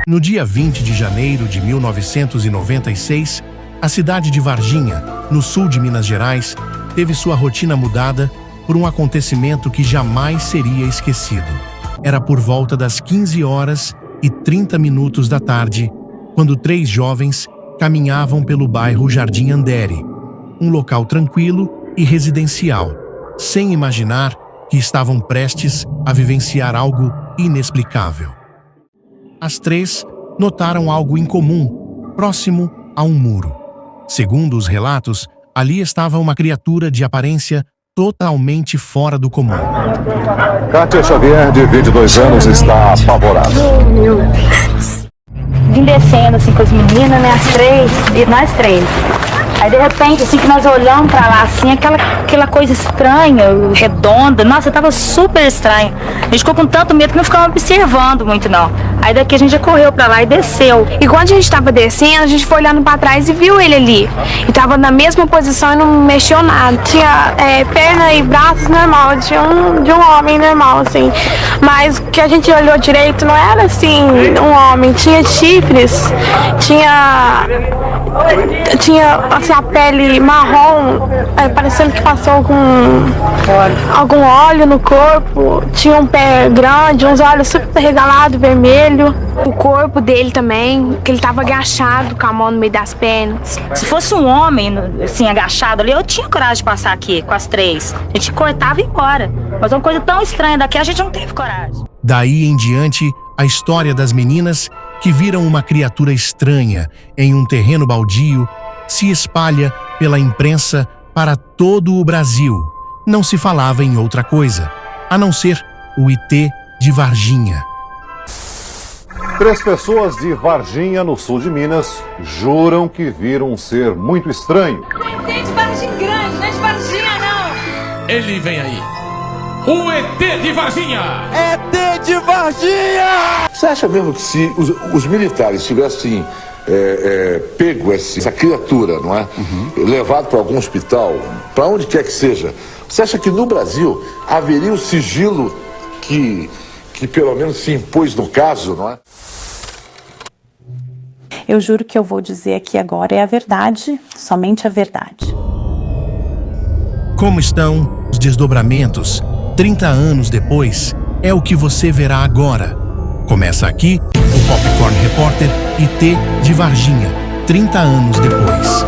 No dia 20 de janeiro de 1996, a cidade de Varginha, no sul de Minas Gerais, teve sua rotina mudada por um acontecimento que jamais seria esquecido. Era por volta das 15h30 da tarde, quando 3 jovens caminhavam pelo bairro Jardim Andere, um local tranquilo e residencial, sem imaginar que estavam prestes a vivenciar algo inexplicável. As 3 notaram algo incomum, próximo a um muro. Segundo os relatos, ali estava uma criatura de aparência totalmente fora do comum. Kátia Xavier, de 22 anos, está apavorada. Meu Deus. Vim descendo assim com as meninas, né, as 3, e nós 3. Aí de repente, assim que nós olhamos pra lá, assim, aquela coisa estranha, redonda, nossa, tava super estranho. A gente ficou com tanto medo que não ficava observando muito, não. Aí daqui a gente já correu pra lá e desceu. E quando a gente tava descendo, a gente foi olhando pra trás e viu ele ali. E tava na mesma posição e não mexeu nada. Tinha perna e braços normal, de um homem normal, assim. Mas o que a gente olhou direito não era, assim, um homem. Tinha chifres, tinha assim, a pele marrom, parecendo que passou algum óleo no corpo. Tinha um pé grande, uns olhos super regalados, vermelho. O corpo dele também, que ele tava agachado com a mão no meio das pernas. Se fosse um homem, assim, agachado ali, eu tinha coragem de passar aqui com as 3. A gente cortava e ia embora. Mas uma coisa tão estranha daqui, a gente não teve coragem. Daí em diante, a história das meninas que viram uma criatura estranha em um terreno baldio se espalha pela imprensa para todo o Brasil. Não se falava em outra coisa, a não ser o ET de Varginha. 3 pessoas de Varginha, no sul de Minas, juram que viram um ser muito estranho. ET de Varginha grande, não é de Varginha, não! Ele vem aí. O ET de Varginha! ET de Varginha! Você acha mesmo que se os militares tivessem pego essa criatura, não é? Levado para algum hospital, para onde quer que seja, você acha que no Brasil haveria o sigilo que pelo menos se impôs no caso, não é? Eu juro que eu vou dizer aqui agora é a verdade, somente a verdade. Como estão os desdobramentos 30 anos depois? É o que você verá agora. Começa aqui o Popcorn Repórter ET de Varginha, 30 anos depois.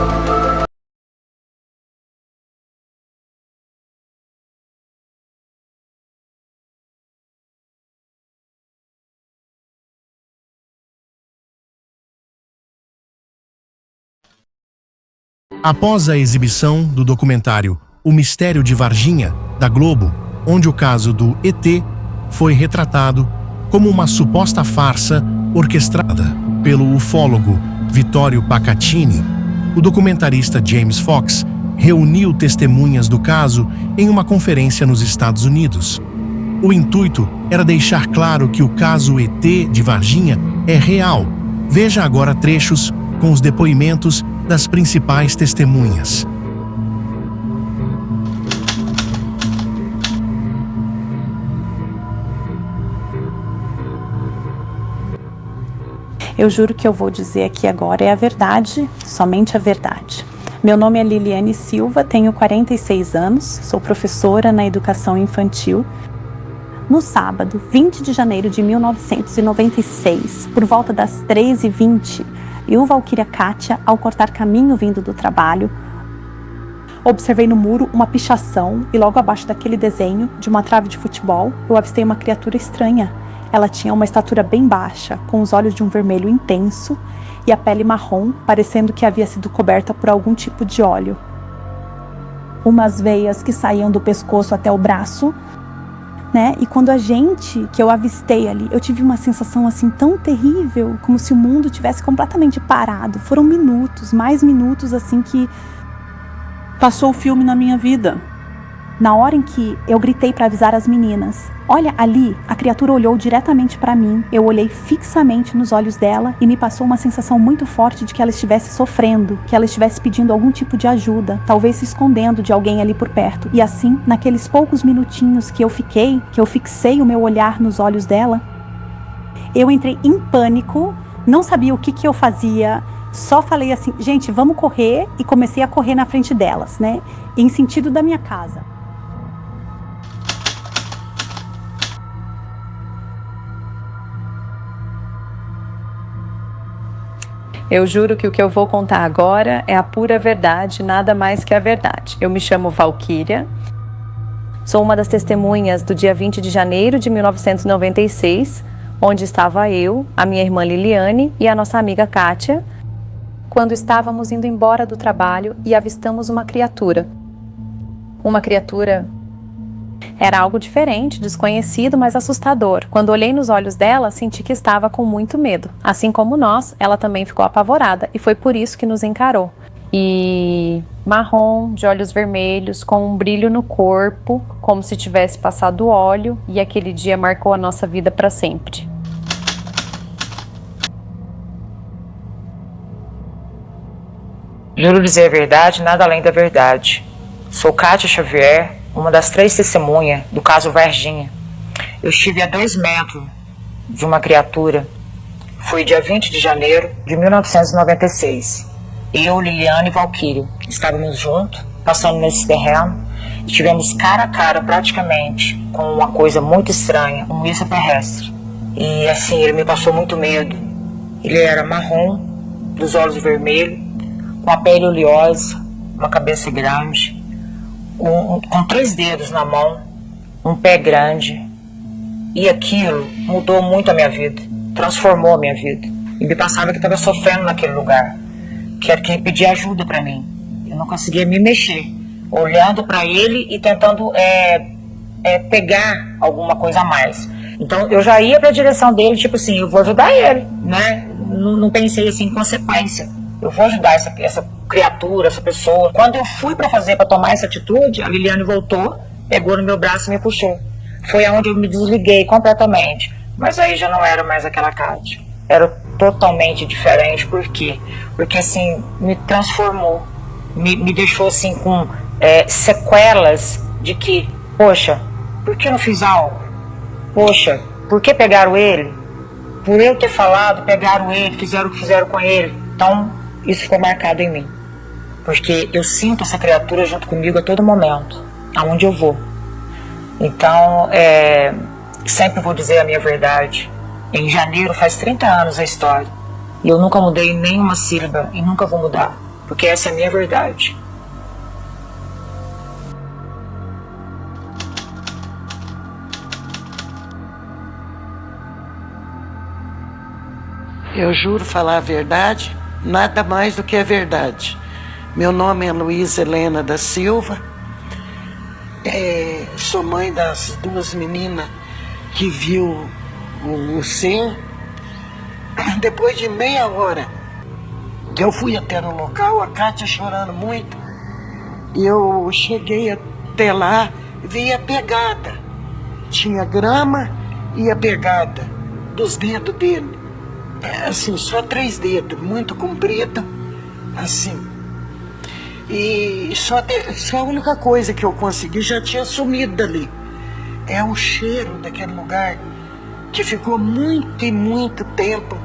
Após a exibição do documentário O Mistério de Varginha, da Globo, onde o caso do ET foi retratado como uma suposta farsa orquestrada pelo ufólogo Vittorio Pacatini, o documentarista James Fox reuniu testemunhas do caso em uma conferência nos Estados Unidos. O intuito era deixar claro que o caso ET de Varginha é real. Veja agora trechos com os depoimentos das principais testemunhas. Eu juro que eu vou dizer aqui agora é a verdade, somente a verdade. Meu nome é Liliane Silva, tenho 46 anos, sou professora na educação infantil. No sábado, 20 de janeiro de 1996, por volta das 3h20, eu, Valquíria Kátia, ao cortar caminho vindo do trabalho, observei no muro uma pichação e logo abaixo daquele desenho, de uma trave de futebol, eu avistei uma criatura estranha. Ela tinha uma estatura bem baixa, com os olhos de um vermelho intenso e a pele marrom, parecendo que havia sido coberta por algum tipo de óleo. Umas veias que saíam do pescoço até o braço, né? E quando que eu avistei ali, eu tive uma sensação assim tão terrível, como se o mundo tivesse completamente parado. Foram minutos, mais minutos assim que passou o filme na minha vida. Na hora em que eu gritei para avisar as meninas, olha ali, a criatura olhou diretamente para mim, eu olhei fixamente nos olhos dela e me passou uma sensação muito forte de que ela estivesse sofrendo, que ela estivesse pedindo algum tipo de ajuda, talvez se escondendo de alguém ali por perto. E assim, naqueles poucos minutinhos que eu fixei o meu olhar nos olhos dela, eu entrei em pânico Não sabia o que eu fazia, só falei assim, gente, vamos correr, e comecei a correr na frente delas, né? Em sentido da minha casa. Eu juro que o que eu vou contar agora é a pura verdade, nada mais que a verdade. Eu me chamo Valquíria, sou uma das testemunhas do dia 20 de janeiro de 1996, onde estava eu, a minha irmã Liliane e a nossa amiga Kátia, quando estávamos indo embora do trabalho e avistamos uma criatura. Uma criatura... Era algo diferente, desconhecido, mas assustador. Quando olhei nos olhos dela, senti que estava com muito medo. Assim como nós, ela também ficou apavorada e foi por isso que nos encarou. E marrom, de olhos vermelhos, com um brilho no corpo, como se tivesse passado óleo, e aquele dia marcou a nossa vida para sempre. Juro dizer a verdade, nada além da verdade. Sou Kátia Xavier, uma das 3 testemunhas do caso Varginha. Eu estive a 2 metros de uma criatura. Foi dia 20 de janeiro de 1996. Eu, Liliane e Valquíria estávamos juntos, passando nesse terreno, e tivemos cara a cara praticamente com uma coisa muito estranha, um extraterrestre. E assim, ele me passou muito medo. Ele era marrom, dos olhos vermelhos, com a pele oleosa, uma cabeça grande, com 3 dedos na mão, um pé grande. E aquilo mudou muito a minha vida, transformou a minha vida. E me passava que estava sofrendo naquele lugar, que era quem pedia ajuda para mim. Eu não conseguia me mexer, olhando para ele e tentando pegar alguma coisa a mais. Então eu já ia para a direção dele, tipo assim, eu vou ajudar ele, né? Não pensei assim em consequência. Eu vou ajudar essa criatura, essa pessoa. Quando eu fui para tomar essa atitude, a Liliane voltou, pegou no meu braço e me puxou. Foi aonde eu me desliguei completamente. Mas aí já não era mais aquela Kátia. Era totalmente diferente. Por quê? Porque assim, me transformou. Me deixou assim com sequelas de que, poxa, por que eu não fiz algo? Poxa, por que pegaram ele? Por eu ter falado, pegaram ele, fizeram o que fizeram com ele. Então, isso ficou marcado em mim. Porque eu sinto essa criatura junto comigo a todo momento, aonde eu vou. Então, sempre vou dizer a minha verdade. Em janeiro faz 30 anos a história. E eu nunca mudei nenhuma sílaba e nunca vou mudar. Porque essa é a minha verdade. Eu juro falar a verdade, nada mais do que a verdade. Meu nome é Luísa Helena da Silva, sou mãe das 2 meninas que viu o ser. Depois de meia hora que eu fui até no local, a Kátia chorando muito, eu cheguei até lá, vi a pegada. Tinha grama e a pegada dos dedos dele. Assim, só 3 dedos, muito comprido, assim. E só a única coisa que eu consegui já tinha sumido dali. É o cheiro daquele lugar que ficou muito e muito tempo,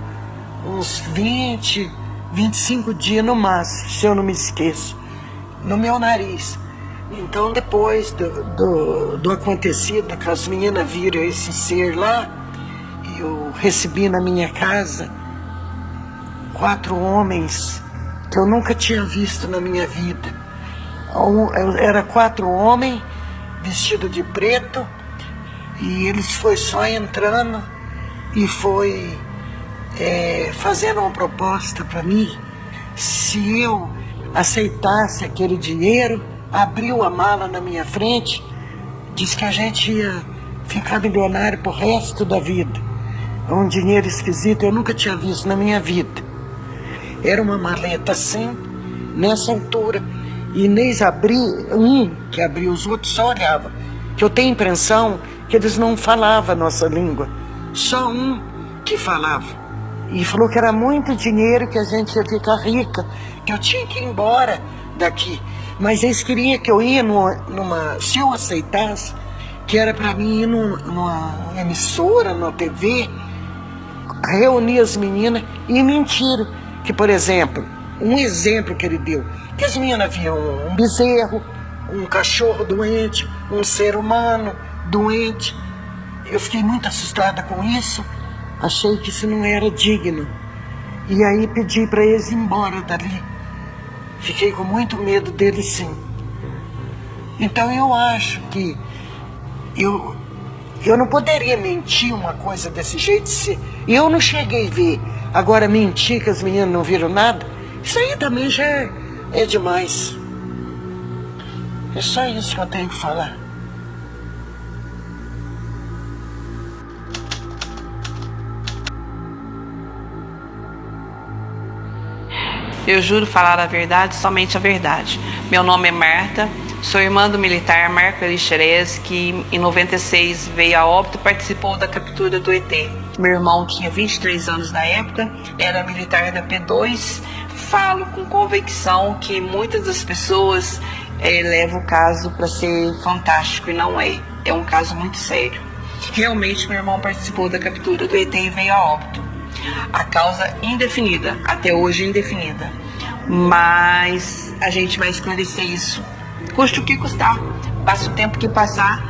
uns 20, 25 dias no máximo, se eu não me esqueço, no meu nariz. Então depois do acontecido, que as meninas viram esse ser lá, eu recebi na minha casa 4 homens que eu nunca tinha visto na minha vida. Era 4 homens vestidos de preto e eles foi só entrando e foi fazendo uma proposta para mim. Se eu aceitasse aquele dinheiro, abriu a mala na minha frente, disse que a gente ia ficar milionário pro resto da vida. Um dinheiro esquisito, eu nunca tinha visto na minha vida. Era uma maleta assim, nessa altura. E Inês abriu, que abriu, os outros só olhavam. Que eu tenho a impressão que eles não falavam a nossa língua. Só um que falava. E falou que era muito dinheiro, que a gente ia ficar rica, que eu tinha que ir embora daqui. Mas eles queriam que eu ia se eu aceitasse, que era para mim ir numa emissora, numa TV, reuni as meninas e mentiram. Que, por exemplo, um exemplo que ele deu, que as meninas viam um bezerro, um cachorro doente, um ser humano doente. Eu fiquei muito assustada com isso, achei que isso não era digno. E aí pedi para eles ir embora dali. Fiquei com muito medo deles, sim. Então eu acho que eu não poderia mentir uma coisa desse jeito se eu não cheguei a ver. Agora mentir que as meninas não viram nada, isso aí também já é demais. É só isso que eu tenho que falar. Eu juro falar a verdade, somente a verdade. Meu nome é Marta, sou irmã do militar Marco Elixerez, que em 96 veio a óbito e participou da captura do ET. Meu irmão tinha 23 anos na época, era militar da P2. Falo com convicção que muitas das pessoas levam o caso para ser fantástico, e não é. É um caso muito sério. Realmente meu irmão participou da captura do ET e veio a óbito. A causa indefinida, até hoje indefinida. Mas a gente vai esclarecer isso. Custe o que custar, passa o tempo que passar,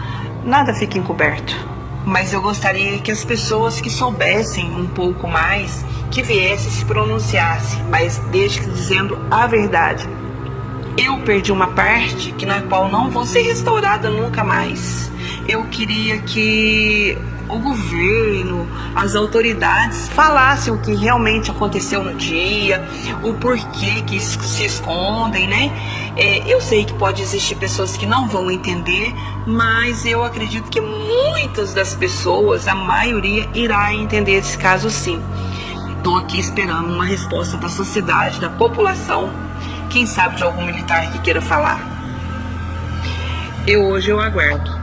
nada fica encoberto. Mas eu gostaria que as pessoas que soubessem um pouco mais, que viessem se pronunciassem, mas desde que dizendo a verdade. Eu perdi uma parte na qual não vou ser restaurada nunca mais. Eu queria que o governo, as autoridades falassem o que realmente aconteceu no dia, o porquê que se escondem, né? Eu sei que pode existir pessoas que não vão entender, mas eu acredito que muitas das pessoas, a maioria, irá entender esse caso sim. Estou aqui esperando uma resposta da sociedade, da população, quem sabe de algum militar que queira falar. Hoje eu aguardo.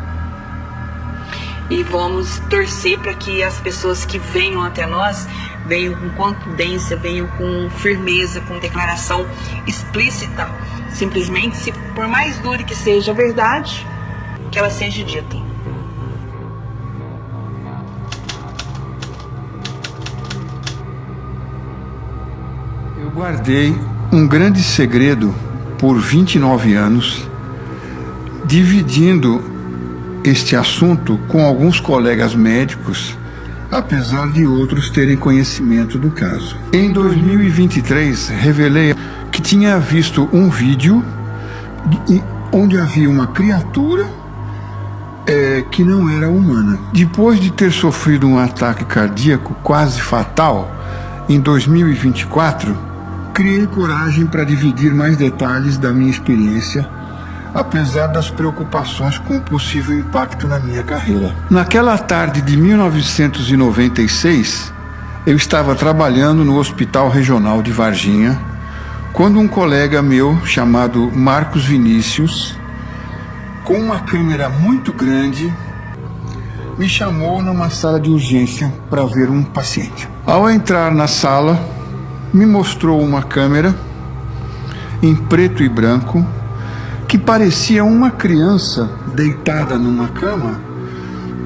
E vamos torcer para que as pessoas que venham até nós venham com contundência, venham com firmeza, com declaração explícita. Simplesmente, se por mais dura que seja a verdade, que ela seja dita. Eu guardei um grande segredo por 29 anos, dividindo este assunto com alguns colegas médicos, apesar de outros terem conhecimento do caso. Em 2023, revelei que tinha visto um vídeo onde havia uma criatura que não era humana. Depois de ter sofrido um ataque cardíaco quase fatal, em 2024, criei coragem para dividir mais detalhes da minha experiência, apesar das preocupações com o possível impacto na minha carreira. Naquela tarde de 1996, eu estava trabalhando no Hospital Regional de Varginha, quando um colega meu, chamado Marcos Vinícius, com uma câmera muito grande, me chamou numa sala de urgência para ver um paciente. Ao entrar na sala, me mostrou uma câmera em preto e branco, que parecia uma criança deitada numa cama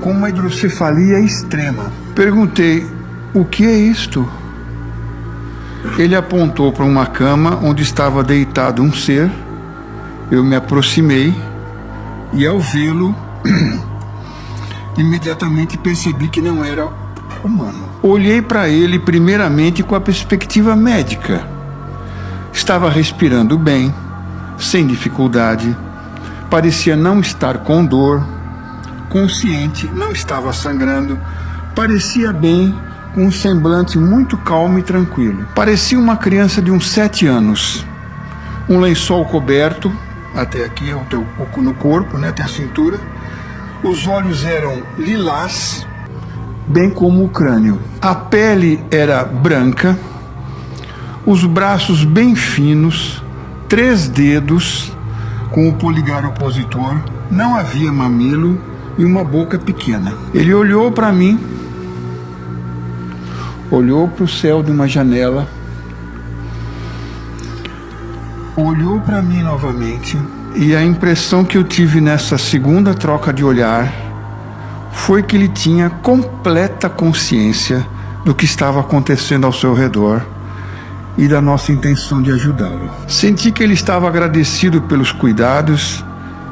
com uma hidrocefalia extrema. Perguntei: o que é isto? Ele apontou para uma cama onde estava deitado um ser. Eu me aproximei e, ao vê-lo, imediatamente percebi que não era humano. Olhei para ele primeiramente com a perspectiva médica. Estava respirando bem, sem dificuldade, parecia não estar com dor, consciente, não estava sangrando, parecia bem, com um semblante muito calmo e tranquilo. Parecia uma criança de uns 7 anos. Um lençol coberto, até aqui no corpo, né, até a cintura. Os olhos eram lilás, bem como o crânio. A pele era branca, os braços bem finos, 3 dedos com o polegar opositor, não havia mamilo e uma boca pequena. Ele olhou para mim, olhou para o céu de uma janela, olhou para mim novamente, e a impressão que eu tive nessa segunda troca de olhar foi que ele tinha completa consciência do que estava acontecendo ao seu redor e da nossa intenção de ajudá-lo. Senti que ele estava agradecido pelos cuidados,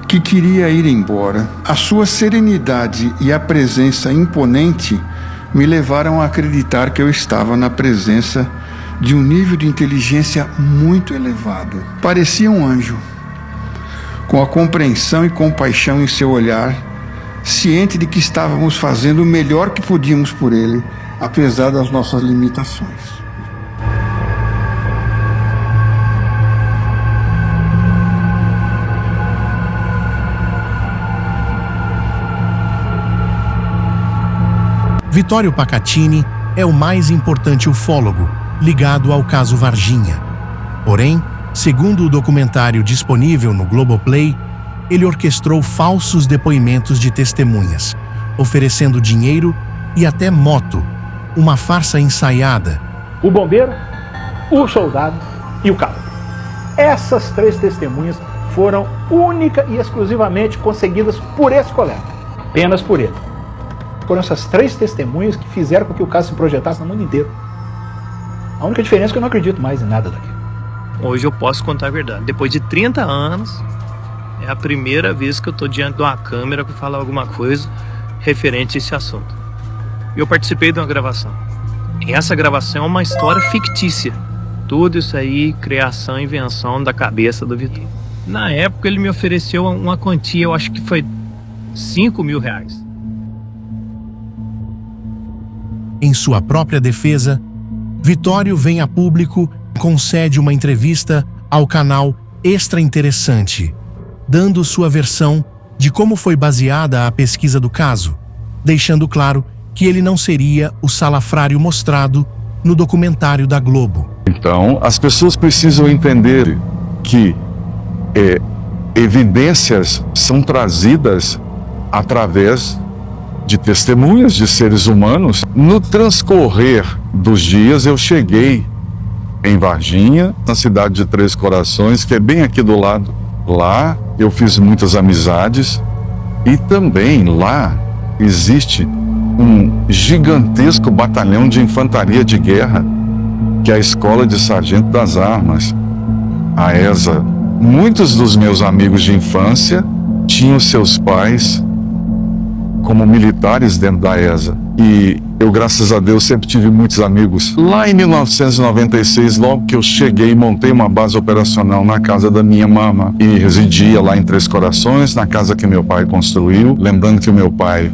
que queria ir embora. A sua serenidade e a presença imponente me levaram a acreditar que eu estava na presença de um nível de inteligência muito elevado. Parecia um anjo, com a compreensão e compaixão em seu olhar, ciente de que estávamos fazendo o melhor que podíamos por ele, apesar das nossas limitações. Vittorio Pacatini é o mais importante ufólogo ligado ao caso Varginha. Porém, segundo o documentário disponível no Globoplay, ele orquestrou falsos depoimentos de testemunhas, oferecendo dinheiro e até moto, uma farsa ensaiada. O bombeiro, o soldado e o cabo. Essas 3 testemunhas foram única e exclusivamente conseguidas por esse colega, apenas por ele. Foram essas 3 testemunhas que fizeram com que o caso se projetasse no mundo inteiro. A única diferença é que eu não acredito mais em nada daquilo. Hoje eu posso contar a verdade. Depois de 30 anos, é a primeira vez que eu estou diante de uma câmera para falar alguma coisa referente a esse assunto. Eu participei de uma gravação. E essa gravação é uma história fictícia. Tudo isso aí, criação e invenção da cabeça do Vitor. Na época ele me ofereceu uma quantia, eu acho que foi R$5.000. Em sua própria defesa, Vittorio vem a público e concede uma entrevista ao canal Extra Interessante, dando sua versão de como foi baseada a pesquisa do caso, deixando claro que ele não seria o salafrário mostrado no documentário da Globo. Então, as pessoas precisam entender que evidências são trazidas através de testemunhas de seres humanos. No transcorrer dos dias, eu cheguei em Varginha, na cidade de Três Corações, que é bem aqui do lado. Lá eu fiz muitas amizades e também lá existe um gigantesco batalhão de infantaria de guerra, que é a Escola de Sargento das Armas, a ESA. Muitos dos meus amigos de infância tinham seus pais como militares dentro da ESA. E eu, graças a Deus, sempre tive muitos amigos. Lá em 1996, logo que eu cheguei, montei uma base operacional na casa da minha mama e residia lá em Três Corações, na casa que meu pai construiu. Lembrando que o meu pai,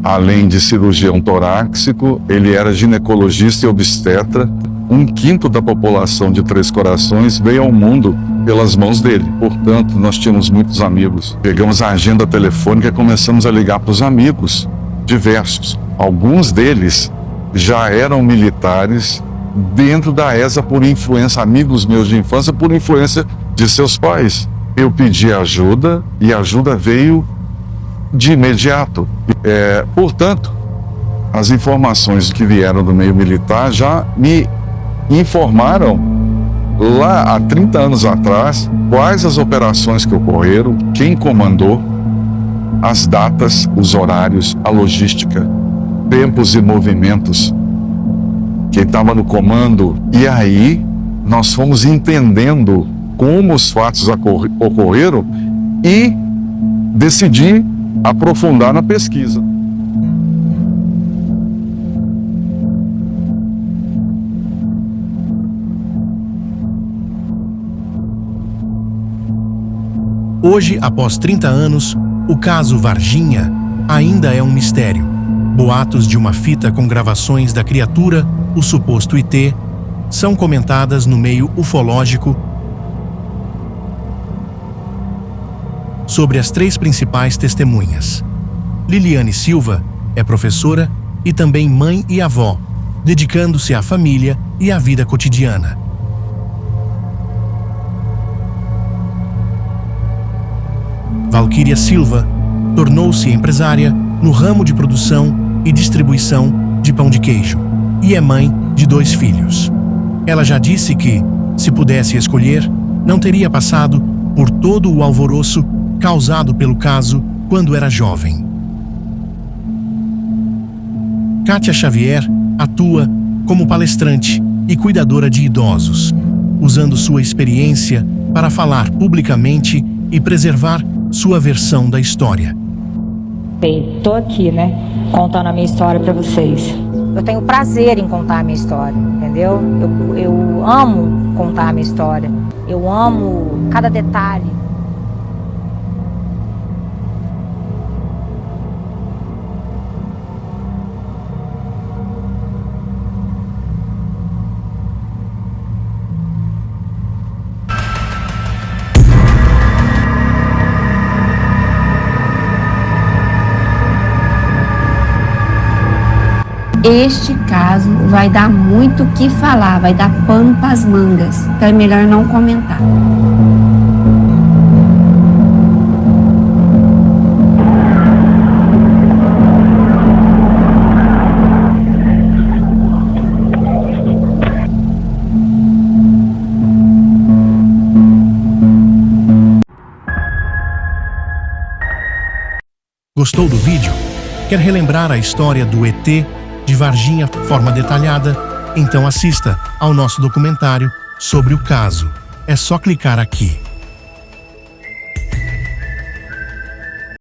além de cirurgião torácico, ele era ginecologista e obstetra. 1/5 da população de Três Corações veio ao mundo pelas mãos dele. Portanto, nós tínhamos muitos amigos. Pegamos a agenda telefônica e começamos a ligar para os amigos diversos. Alguns deles já eram militares dentro da ESA por influência, amigos meus de infância por influência de seus pais. Eu pedi ajuda e a ajuda veio de imediato. Portanto, as informações que vieram do meio militar já me informaram lá há 30 anos atrás quais as operações que ocorreram, quem comandou, as datas, os horários, a logística, tempos e movimentos, quem estava no comando. E aí nós fomos entendendo como os fatos ocorreram e decidi aprofundar na pesquisa. Hoje, após 30 anos, o caso Varginha ainda é um mistério. Boatos de uma fita com gravações da criatura, o suposto ET, são comentadas no meio ufológico sobre as 3 principais testemunhas. Liliane Silva é professora e também mãe e avó, dedicando-se à família e à vida cotidiana. Valquíria Silva tornou-se empresária no ramo de produção e distribuição de pão de queijo e é mãe de 2 filhos. Ela já disse que, se pudesse escolher, não teria passado por todo o alvoroço causado pelo caso quando era jovem. Kátia Xavier atua como palestrante e cuidadora de idosos, usando sua experiência para falar publicamente e preservar sua versão da história. Tô aqui, né, contando a minha história para vocês. Eu tenho prazer em contar a minha história, entendeu? Eu amo contar a minha história. Eu amo cada detalhe. Este caso vai dar muito o que falar, vai dar pano para as mangas, então é melhor não comentar. Gostou do vídeo? Quer relembrar a história do ET de Varginha de forma detalhada? Então assista ao nosso documentário sobre o caso. É só clicar aqui.